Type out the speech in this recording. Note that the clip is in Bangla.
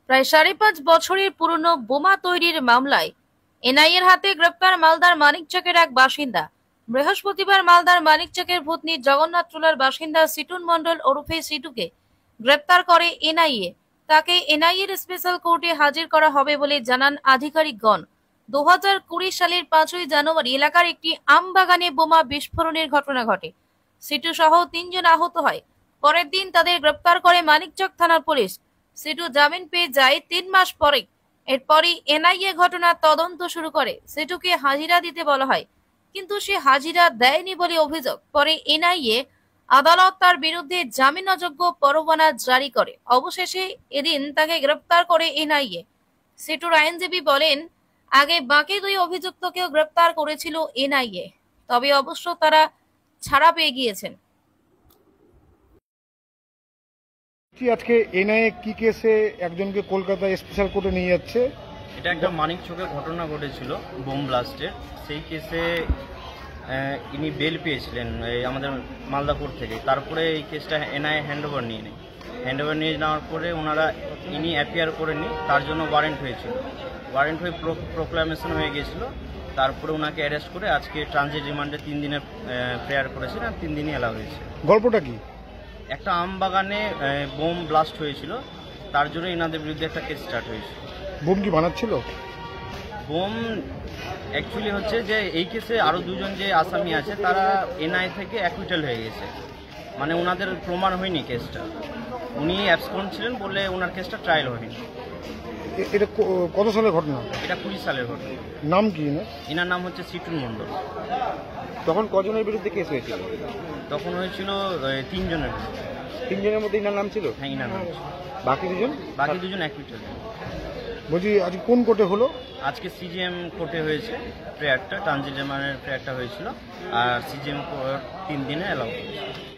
প্রায় ৫.৫ বছরের পুরনো বোমা তৈরির মামলায় এনআইএর হাতে গ্রেপ্তার মালদার মানিকচকের এক বাসিন্দা। বৃহস্পতিবার মালদার মানিকচকের ভূতনি জগন্নাথটোলার বাসিন্দা সিটুন মণ্ডল ওরফে সিটুকে গ্রেপ্তার করে এনআইএ। তাকে এনআইএর স্পেশাল কোর্টে হাজির করা হবে বলে জানান আধিকারিকগণ। ২০২০ সালের ৫ই জানুয়ারি এলাকার একটি আম বাগানে বোমা বিস্ফোরণের ঘটনা ঘটে। সিটু সহ ৩ জন আহত হয়। পরের দিন তাদের গ্রেপ্তার করে মানিকচক থানার পুলিশ। সিটু জামিন পেয়ে যায় ৩ মাস পরে। এরপরই এনআইএ ঘটনার তদন্ত শুরু করে। সিটুকে হাজিরা দিতে বলা হয়, কিন্তু সে হাজিরা দেয়নি বলে অভিযোগ। পরে এনআইএ আদালত তার বিরুদ্ধে জামিন অযোগ্য পরোয়ানা জারি করে। অবশেষে এদিন তাকে গ্রেপ্তার করে এনআইএ। সিটুর আইনজীবী বলেন, আগে বাকি ২ অভিযুক্তকেও গ্রেপ্তার করেছিল এনআইএ, তবে অবশ্য তারা ছাড়া পেয়ে গিয়েছেন। আজকে এনআইএ কি কেসে একজনকে কলকাতা স্পেশাল কোর্টে নিয়ে যাচ্ছে? এটা একটা মানিকচকের ঘটনা ঘটেছিল বোম ব্লাস্টের। সেই কেসে ইনি বেল পেয়েছিলেন আমাদের মালদা কোর্ট থেকে। তারপরে এই কেসটা এনআইএ হ্যান্ডওভার নিয়ে নেয়। হ্যান্ডওভার নিয়ে নেওয়ার পরে ইনি অ্যাপিয়ার করেনি, তার জন্য ওয়ারেন্ট হয়েছিল। ওয়ারেন্ট হয়ে প্রোক্লামেশন হয়ে গিয়েছিল। তারপরে ওনাকে অ্যারেস্ট করে আজকে ট্রানজিট রিমান্ডে 3 দিনের প্রেয়ার করেছেন আর 3 দিনই অ্যালাউ হয়েছে। গল্পটা কি? একটা আম বাগানে বোম ব্লাস্ট হয়েছিল, তার জন্য এনাদের বিরুদ্ধে একটা কেস স্টার্ট হয়েছে। বোম কি বানাচ্ছিল? বোম অ্যাকচুয়ালি হচ্ছে যে এই কেসে আরও 2 জন যে আসামি আছে তারা এনআই থেকে অ্যাকুইটাল হয়ে গেছে, মানে ওনাদের প্রমাণ হয়নি কেসটা। উনি অ্যাবসকন্ড ছিলেন বলে ওনার কেসটা ট্রায়াল হয়নি। এটা কত সালের ঘটনা? এটা 20 সালের ঘটনা। নাম কি না? এনার নাম হচ্ছে সিটুন মণ্ডল। তখন কজনের বিরুদ্ধে কেস হয়েছিল? তখন হয়েছিল 3 জনের। 3 জনের মধ্যে এনার নাম ছিল? হ্যাঁ, এনার নাম ছিল। বাকি 2 জন? বাকি 2 জন অ্যাকুইটাল। বলছি আজকে কোন কোর্টে হলো? আজকে সিজিএম কোর্টে হয়েছে প্রেয়ারটা, ট্রানজিট রিমান্ডের প্রেয়ারটা হয়েছিল। আর সিজিএম কোর্ট 3 দিনে অ্যালাউ করেছে।